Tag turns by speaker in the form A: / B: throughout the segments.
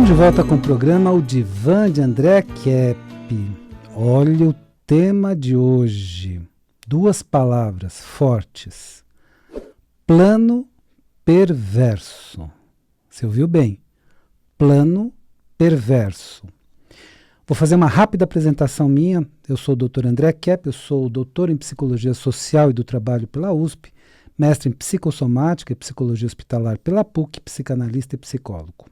A: Estamos de volta com o programa O Divã de André Kepp. Olha o tema de hoje. 2 palavras fortes. Plano perverso. Você ouviu bem? Plano perverso. Vou fazer uma rápida apresentação minha. Eu sou o Dr. André Kepp, eu sou doutor em Psicologia Social e do Trabalho pela USP, mestre em Psicossomática e Psicologia Hospitalar pela PUC, psicanalista e psicólogo.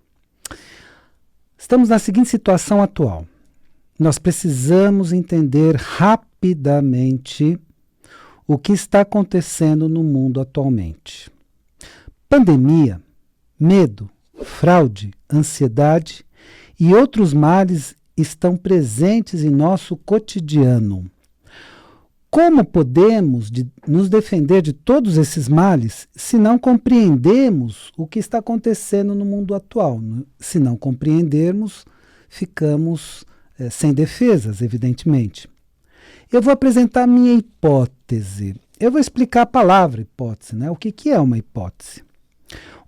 A: Estamos na seguinte situação atual. Nós precisamos entender rapidamente o que está acontecendo no mundo atualmente. Pandemia, medo, fraude, ansiedade e outros males estão presentes em nosso cotidiano. Como podemos nos defender de todos esses males se não compreendemos o que está acontecendo no mundo atual? Se não compreendermos, ficamos sem defesas, evidentemente. Eu vou apresentar a minha hipótese. Eu vou explicar a palavra hipótese, né? O que é uma hipótese?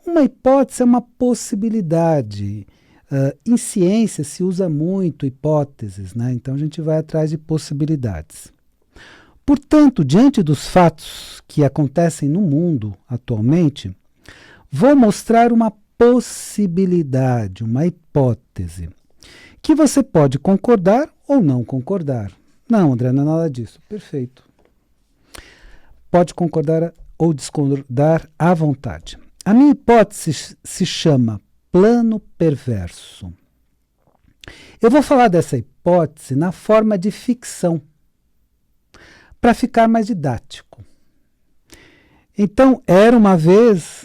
A: Uma hipótese é uma possibilidade. Em ciência se usa muito hipóteses, né? Então a gente vai atrás de possibilidades. Portanto, diante dos fatos que acontecem no mundo atualmente, vou mostrar uma possibilidade, uma hipótese, que você pode concordar ou não concordar. Não, André, não é nada disso. Perfeito. Pode concordar ou discordar à vontade. A minha hipótese se chama plano perverso. Eu vou falar dessa hipótese na forma de ficção, para ficar mais didático. Então, era uma vez,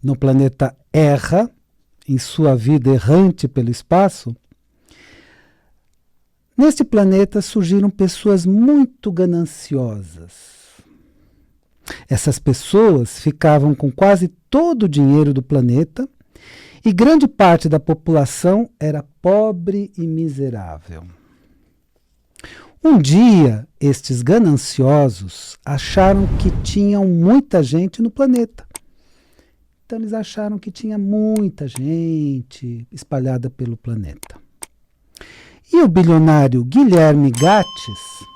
A: no planeta Erra, em sua vida errante pelo espaço, neste planeta surgiram pessoas muito gananciosas. Essas pessoas ficavam com quase todo o dinheiro do planeta e grande parte da população era pobre e miserável. Um dia, estes gananciosos acharam que tinham muita gente no planeta. Então, eles acharam que tinha muita gente espalhada pelo planeta. E o bilionário Guilherme Gates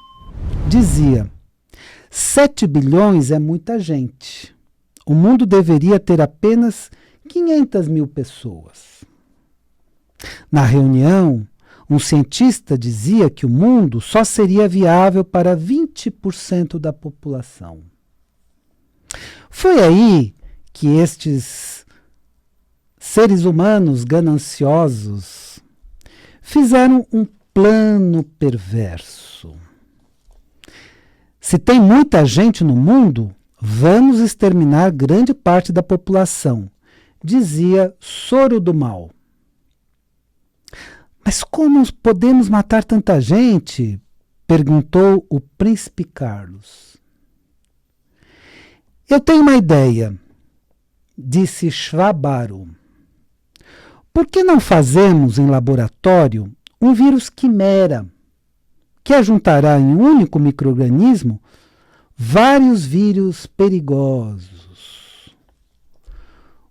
A: dizia: 7 bilhões é muita gente. O mundo deveria ter apenas 500 mil pessoas. Na reunião, um cientista dizia que o mundo só seria viável para 20% da população. Foi aí que estes seres humanos gananciosos fizeram um plano perverso. Se tem muita gente no mundo, vamos exterminar grande parte da população, dizia Soro do Mal. Mas como podemos matar tanta gente? Perguntou o príncipe Carlos. Eu tenho uma ideia, disse Schwabaro. Por que não fazemos em laboratório um vírus quimera, que ajuntará em um único micro-organismo vários vírus perigosos?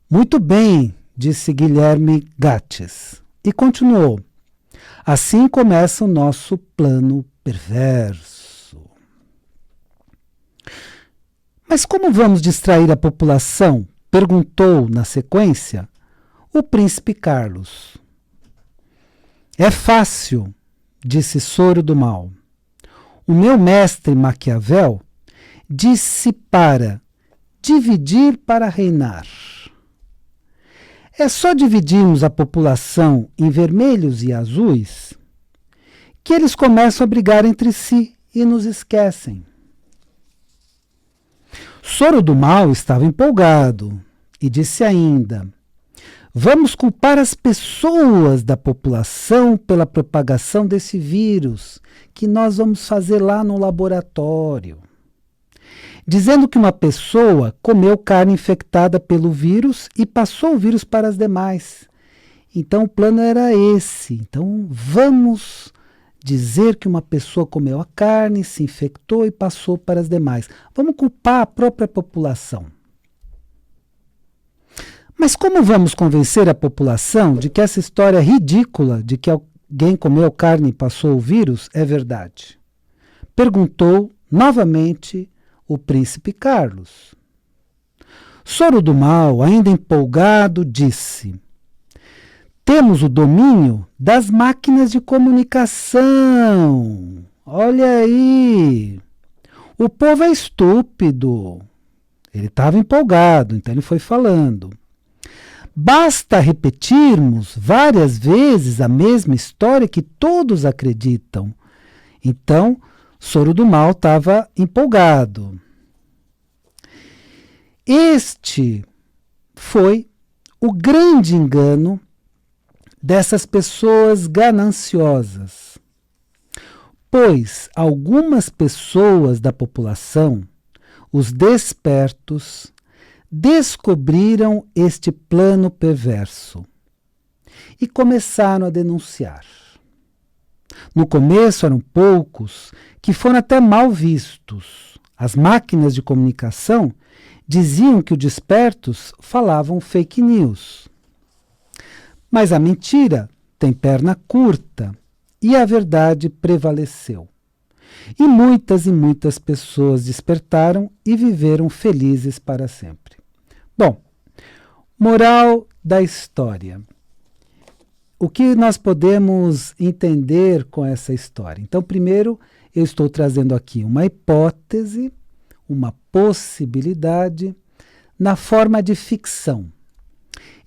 A: Muito bem, disse Guilherme Gates, e continuou. Assim começa o nosso plano perverso. Mas como vamos distrair a população? Perguntou, na sequência, o príncipe Carlos. É fácil, disse Soro do Mal. O meu mestre Maquiavel disse para dividir para reinar. É só dividirmos a população em vermelhos e azuis que eles começam a brigar entre si e nos esquecem. Soro do Mal estava empolgado e disse ainda: vamos culpar as pessoas da população pela propagação desse vírus que nós vamos fazer lá no laboratório. Dizendo que uma pessoa comeu carne infectada pelo vírus e passou o vírus para as demais. Então o plano era esse. Então vamos dizer que uma pessoa comeu a carne, se infectou e passou para as demais. Vamos culpar a própria população. Mas como vamos convencer a população de que essa história ridícula de que alguém comeu carne e passou o vírus é verdade? Perguntou novamente o príncipe Carlos. Soro do Mal, ainda empolgado, disse: temos o domínio das máquinas de comunicação. Olha aí. O povo é estúpido. Ele estava empolgado, então ele foi falando. Basta repetirmos várias vezes a mesma história que todos acreditam. Então, Soro do Mal estava empolgado. Este foi o grande engano dessas pessoas gananciosas, pois algumas pessoas da população, os despertos, descobriram este plano perverso e começaram a denunciar. No começo eram poucos que foram até mal vistos. As máquinas de comunicação diziam que os despertos falavam fake news. Mas a mentira tem perna curta e a verdade prevaleceu. E muitas pessoas despertaram e viveram felizes para sempre. Bom, moral da história. O que nós podemos entender com essa história? Então, primeiro, eu estou trazendo aqui uma hipótese, uma possibilidade, na forma de ficção.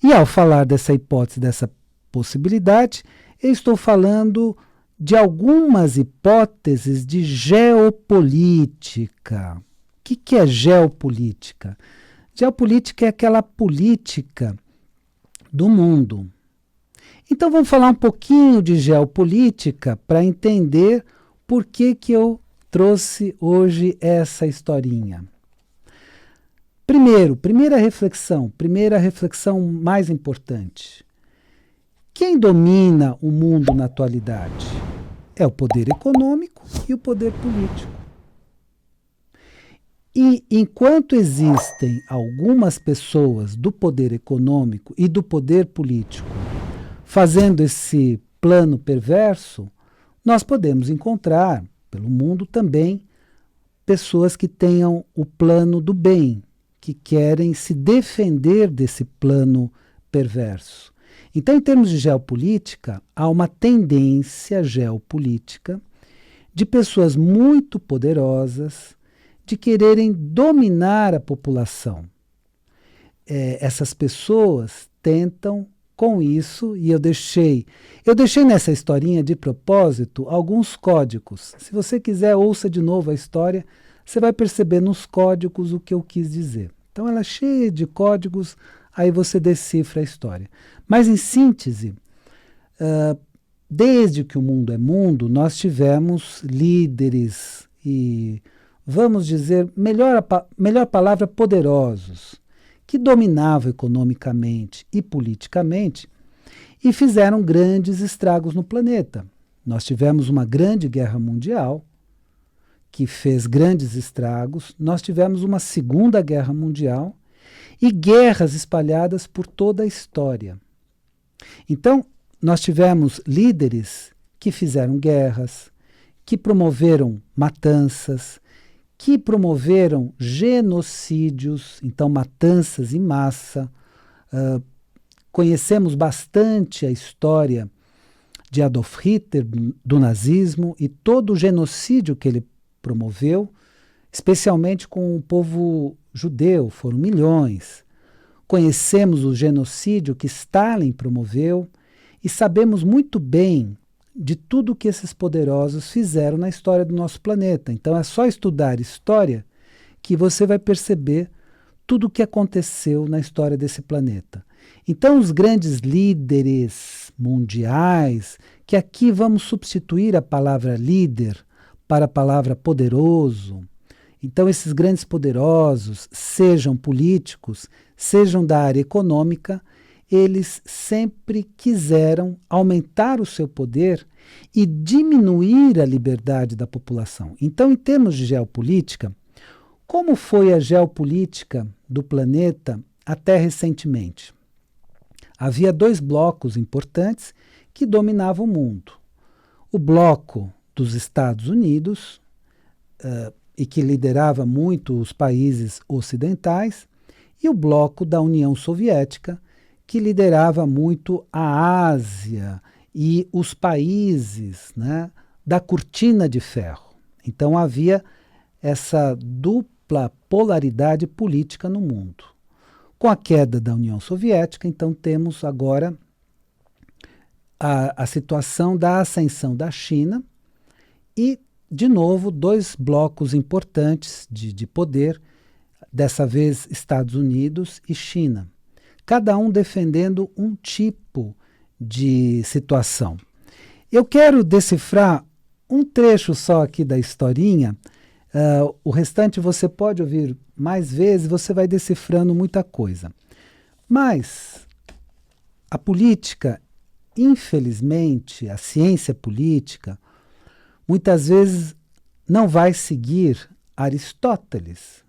A: E ao falar dessa hipótese, dessa possibilidade, eu estou falando de algumas hipóteses de geopolítica. O que é geopolítica? Geopolítica é aquela política do mundo. Então vamos falar um pouquinho de geopolítica para entender por que eu trouxe hoje essa historinha. Primeira reflexão mais importante. Quem domina o mundo na atualidade? É o poder econômico e o poder político. E enquanto existem algumas pessoas do poder econômico e do poder político fazendo esse plano perverso, nós podemos encontrar pelo mundo também pessoas que tenham o plano do bem, que querem se defender desse plano perverso. Então, em termos de geopolítica, há uma tendência geopolítica de pessoas muito poderosas de quererem dominar a população. Essas pessoas tentam com isso, e eu deixei nessa historinha de propósito alguns códigos. Se você quiser, ouça de novo a história, você vai perceber nos códigos o que eu quis dizer. Então ela é cheia de códigos, aí você decifra a história. Mas em síntese, desde que o mundo é mundo, nós tivemos líderes e, vamos dizer, melhor palavra, poderosos, que dominavam economicamente e politicamente e fizeram grandes estragos no planeta. Nós tivemos uma grande guerra mundial que fez grandes estragos, nós tivemos uma segunda guerra mundial e guerras espalhadas por toda a história. Então, nós tivemos líderes que fizeram guerras, que promoveram matanças, que promoveram genocídios, então matanças em massa. Conhecemos bastante a história de Adolf Hitler, do nazismo, e todo o genocídio que ele promoveu, especialmente com o povo judeu, foram milhões. Conhecemos o genocídio que Stalin promoveu e sabemos muito bem de tudo que esses poderosos fizeram na história do nosso planeta. Então é só estudar história que você vai perceber tudo o que aconteceu na história desse planeta. Então os grandes líderes mundiais, que aqui vamos substituir a palavra líder para a palavra poderoso. Então esses grandes poderosos, sejam políticos, sejam da área econômica, eles sempre quiseram aumentar o seu poder e diminuir a liberdade da população. Então, em termos de geopolítica, como foi a geopolítica do planeta até recentemente? Havia dois blocos importantes que dominavam o mundo. O bloco dos Estados Unidos, e que liderava muito os países ocidentais, e o bloco da União Soviética, que liderava muito a Ásia e os países, né, da cortina de ferro. Então havia essa dupla polaridade política no mundo. Com a queda da União Soviética, então temos agora a situação da ascensão da China e, de novo, dois blocos importantes de poder, dessa vez Estados Unidos e China, cada um defendendo um tipo de situação. Eu quero decifrar um trecho só aqui da historinha, o restante você pode ouvir mais vezes, você vai decifrando muita coisa. Mas a política, infelizmente, a ciência política, muitas vezes não vai seguir Aristóteles,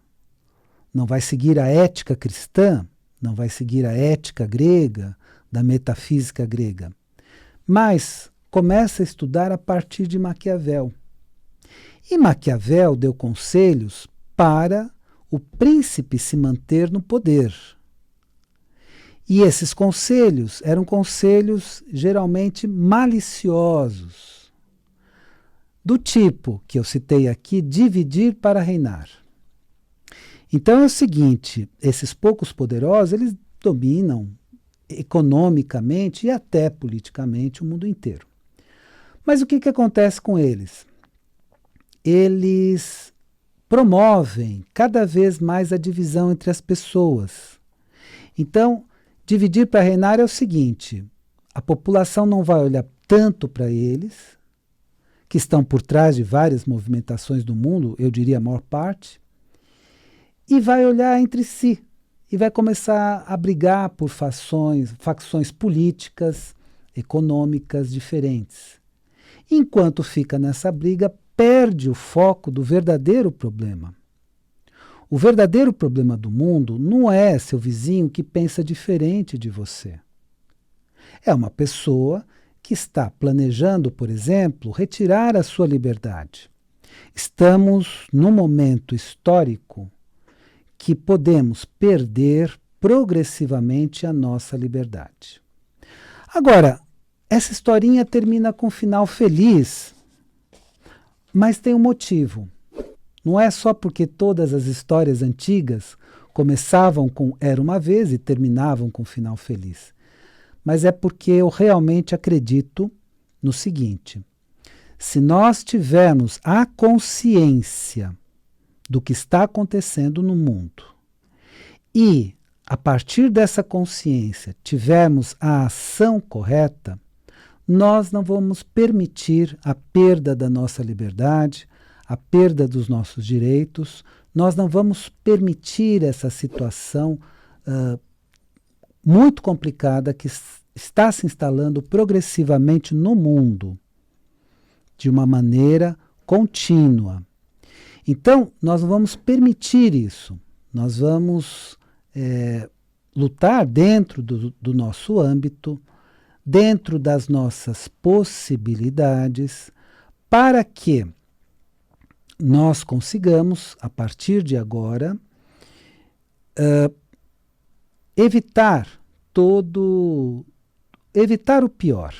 A: não vai seguir a ética cristã, não vai seguir a ética grega, da metafísica grega, mas começa a estudar a partir de Maquiavel. E Maquiavel deu conselhos para o príncipe se manter no poder. E esses conselhos eram conselhos geralmente maliciosos, do tipo que eu citei aqui, dividir para reinar. Então é o seguinte, esses poucos poderosos, eles dominam economicamente e até politicamente o mundo inteiro. Mas o que acontece com eles? Eles promovem cada vez mais a divisão entre as pessoas. Então, dividir para reinar é o seguinte, a população não vai olhar tanto para eles, que estão por trás de várias movimentações do mundo, eu diria a maior parte, e vai olhar entre si, e vai começar a brigar por facções políticas, econômicas diferentes. Enquanto fica nessa briga, perde o foco do verdadeiro problema. O verdadeiro problema do mundo não é seu vizinho que pensa diferente de você. É uma pessoa que está planejando, por exemplo, retirar a sua liberdade. Estamos num momento histórico que podemos perder progressivamente a nossa liberdade. Agora, essa historinha termina com um final feliz, mas tem um motivo. Não é só porque todas as histórias antigas começavam com era uma vez e terminavam com um final feliz. Mas é porque eu realmente acredito no seguinte: se nós tivermos a consciência do que está acontecendo no mundo e, a partir dessa consciência, tivermos a ação correta, nós não vamos permitir a perda da nossa liberdade, a perda dos nossos direitos, nós não vamos permitir essa situação muito complicada que está se instalando progressivamente no mundo, de uma maneira contínua. Então, nós não vamos permitir isso, nós vamos lutar dentro do nosso âmbito, dentro das nossas possibilidades, para que nós consigamos, a partir de agora, evitar o pior.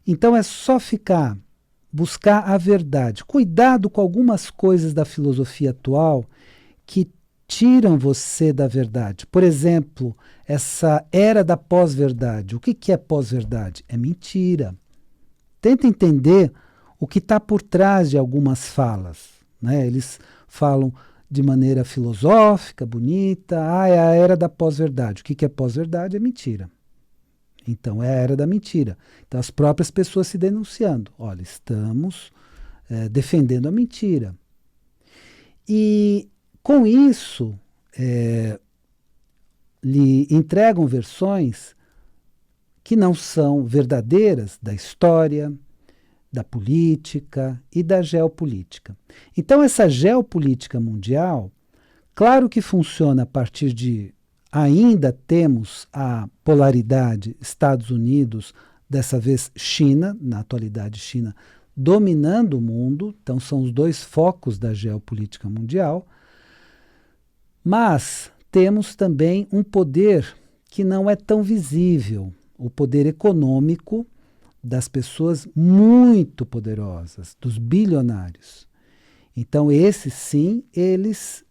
A: Então é só buscar a verdade. Cuidado com algumas coisas da filosofia atual que tiram você da verdade. Por exemplo, essa era da pós-verdade. O que é pós-verdade? É mentira. Tenta entender o que está por trás de algumas falas, né? Eles falam de maneira filosófica, bonita, é a era da pós-verdade. O que é pós-verdade? É mentira. Então é a era da mentira. Então as próprias pessoas se denunciando. Olha, estamos defendendo a mentira. E com isso, lhe entregam versões que não são verdadeiras da história, da política e da geopolítica. Então essa geopolítica mundial, claro que funciona a partir de ainda temos a polaridade Estados Unidos, dessa vez China, na atualidade China, dominando o mundo, então são os dois focos da geopolítica mundial, mas temos também um poder que não é tão visível, o poder econômico das pessoas muito poderosas, dos bilionários. Então, esses sim, eles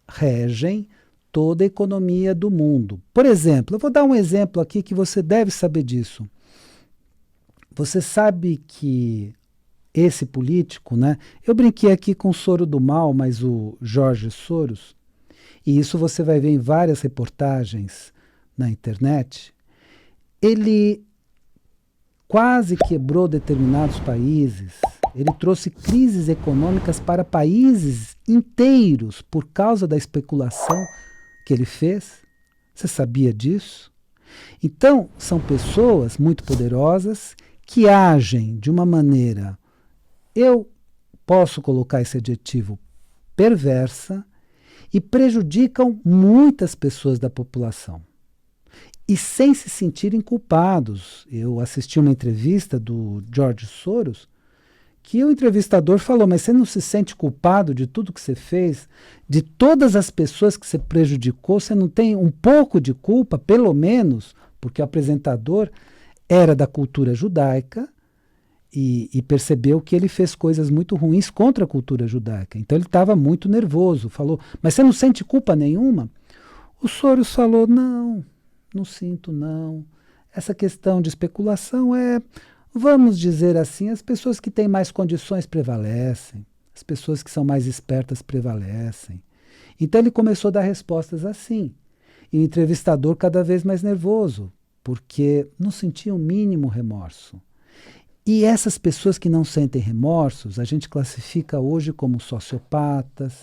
A: regem toda a economia do mundo. Por exemplo, eu vou dar um exemplo aqui que você deve saber disso. Você sabe que esse político, né? Eu brinquei aqui com o Soro do Mal, mas o Jorge Soros, e isso você vai ver em várias reportagens na internet, ele quase quebrou determinados países, ele trouxe crises econômicas para países inteiros por causa da especulação que ele fez. Você sabia disso? Então, são pessoas muito poderosas que agem de uma maneira, eu posso colocar esse adjetivo, perversa, e prejudicam muitas pessoas da população. E sem se sentirem culpados. Eu assisti uma entrevista do George Soros, que o entrevistador falou, mas você não se sente culpado de tudo que você fez? De todas as pessoas que você prejudicou, você não tem um pouco de culpa, pelo menos, porque o apresentador era da cultura judaica e percebeu que ele fez coisas muito ruins contra a cultura judaica. Então ele estava muito nervoso, falou, mas você não sente culpa nenhuma? O Soros falou, não sinto não. Essa questão de especulação vamos dizer assim, as pessoas que têm mais condições prevalecem, as pessoas que são mais espertas prevalecem. Então ele começou a dar respostas assim. E o entrevistador cada vez mais nervoso, porque não sentia o mínimo remorso. E essas pessoas que não sentem remorsos, a gente classifica hoje como sociopatas,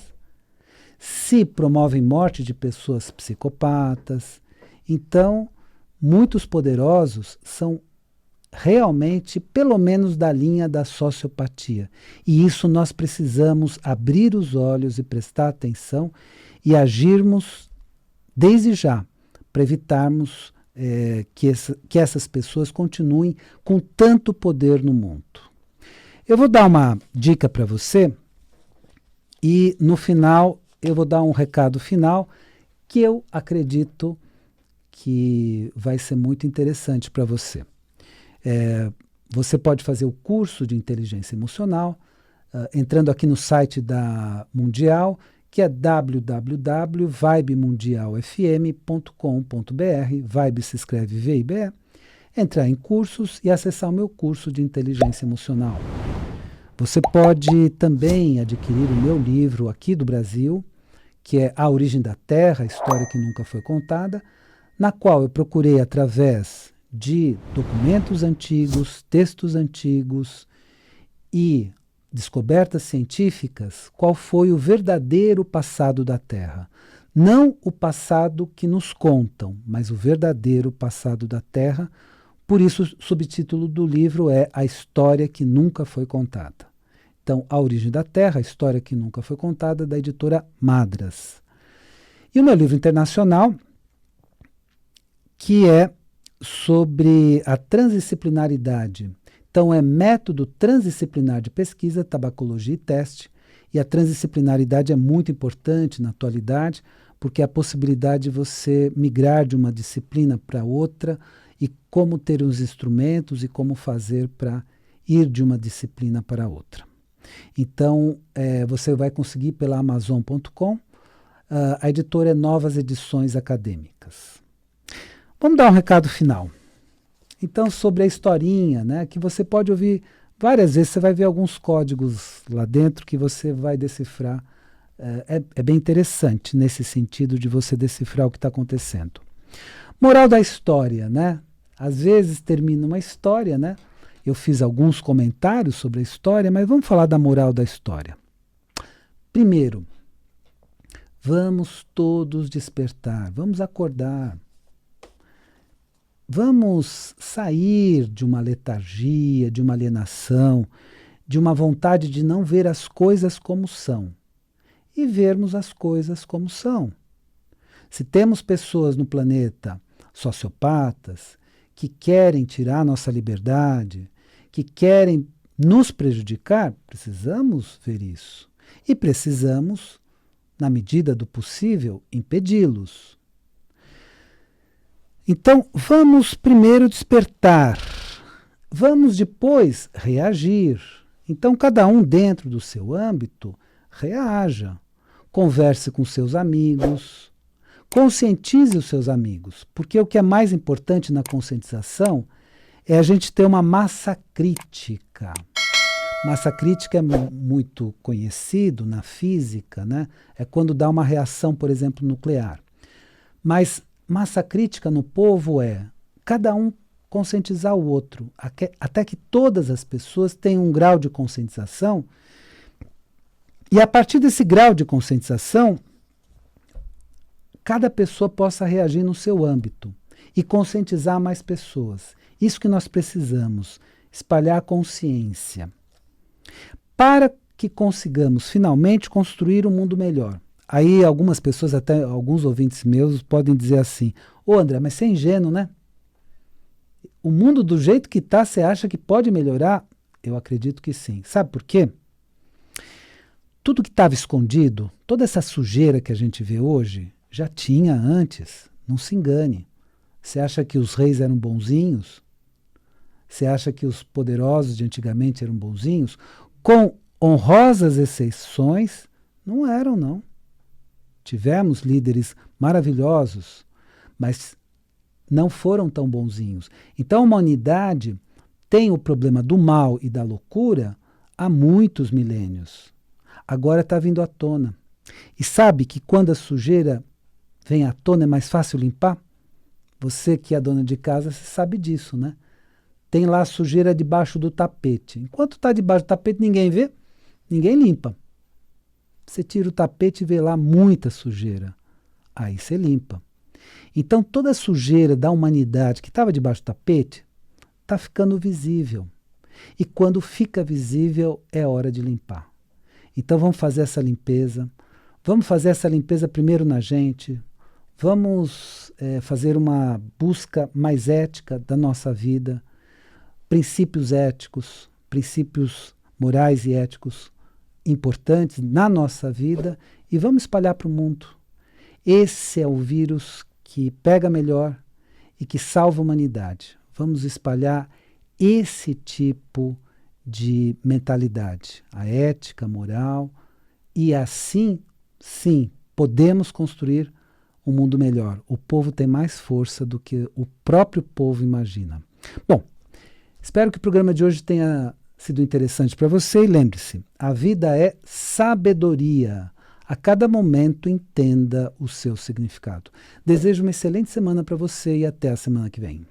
A: se promovem morte de pessoas psicopatas. Então, muitos poderosos são realmente, pelo menos, da linha da sociopatia. E isso nós precisamos abrir os olhos e prestar atenção e agirmos desde já, para evitarmos que essas pessoas continuem com tanto poder no mundo. Eu vou dar uma dica para você e, no final, eu vou dar um recado final que eu acredito que vai ser muito interessante para você. Você pode fazer o curso de inteligência emocional entrando aqui no site da Mundial, que é www.vibemundialfm.com.br. Vibe se escreve V-I-B-E. Entrar em cursos e acessar o meu curso de inteligência emocional. Você pode também adquirir o meu livro aqui do Brasil, que é A Origem da Terra, a História que Nunca Foi Contada, na qual eu procurei, através de documentos antigos, textos antigos e descobertas científicas, qual foi o verdadeiro passado da Terra. Não o passado que nos contam, mas o verdadeiro passado da Terra. Por isso, o subtítulo do livro é A História que Nunca Foi Contada. Então, A Origem da Terra, a História que Nunca Foi Contada, da editora Madras. E o meu livro internacional, que é sobre a transdisciplinaridade. Então, é método transdisciplinar de pesquisa, tabacologia e teste. E a transdisciplinaridade é muito importante na atualidade, porque é a possibilidade de você migrar de uma disciplina para outra e como ter os instrumentos e como fazer para ir de uma disciplina para outra. Então, você vai conseguir pela Amazon.com. A editora é Novas Edições Acadêmicas. Vamos dar um recado final. Então, sobre a historinha, né, que você pode ouvir várias vezes, você vai ver alguns códigos lá dentro que você vai decifrar. É bem interessante nesse sentido de você decifrar o que está acontecendo. Moral da história, né? Às vezes termina uma história, né? Eu fiz alguns comentários sobre a história, mas vamos falar da moral da história. Primeiro, vamos todos despertar, vamos acordar. Vamos sair de uma letargia, de uma alienação, de uma vontade de não ver as coisas como são e vermos as coisas como são. Se temos pessoas no planeta sociopatas que querem tirar nossa liberdade, que querem nos prejudicar, precisamos ver isso. E precisamos, na medida do possível, impedi-los. Então, vamos primeiro despertar. Vamos depois reagir. Então, cada um dentro do seu âmbito, reaja. Converse com seus amigos. Conscientize os seus amigos. Porque o que é mais importante na conscientização é a gente ter uma massa crítica. Massa crítica é muito conhecido na física, né? É quando dá uma reação, por exemplo, nuclear. Mas massa crítica no povo é cada um conscientizar o outro, até que todas as pessoas tenham um grau de conscientização, e a partir desse grau de conscientização, cada pessoa possa reagir no seu âmbito e conscientizar mais pessoas. Isso que nós precisamos, espalhar a consciência, para que consigamos finalmente construir um mundo melhor. Aí algumas pessoas, até alguns ouvintes meus, podem dizer assim: ô André, mas você é ingênuo, né? O mundo do jeito que está, você acha que pode melhorar? Eu acredito que sim. Sabe por quê? Tudo que estava escondido, toda essa sujeira que a gente vê hoje, já tinha antes. Não se engane. Você acha que os reis eram bonzinhos? Você acha que os poderosos de antigamente eram bonzinhos? Com honrosas exceções, não eram, não. Tivemos líderes maravilhosos, mas não foram tão bonzinhos. Então a humanidade tem o problema do mal e da loucura há muitos milênios. Agora está vindo à tona. E sabe que quando a sujeira vem à tona é mais fácil limpar? Você que é dona de casa, você sabe disso, né? Tem lá a sujeira debaixo do tapete. Enquanto está debaixo do tapete, ninguém vê, ninguém limpa. Você tira o tapete e vê lá muita sujeira. Aí você limpa. Então toda a sujeira da humanidade que estava debaixo do tapete está ficando visível. E quando fica visível, é hora de limpar. Então vamos fazer essa limpeza. Vamos fazer essa limpeza primeiro na gente. Vamos fazer uma busca mais ética da nossa vida. Princípios éticos, princípios morais e éticos importantes na nossa vida e vamos espalhar para o mundo. Esse é o vírus que pega melhor e que salva a humanidade. Vamos espalhar esse tipo de mentalidade, a ética, a moral, e assim, sim, podemos construir um mundo melhor. O povo tem mais força do que o próprio povo imagina. Bom, espero que o programa de hoje tenha sido interessante para você e lembre-se, a vida é sabedoria. A cada momento entenda o seu significado. Desejo uma excelente semana para você e até a semana que vem.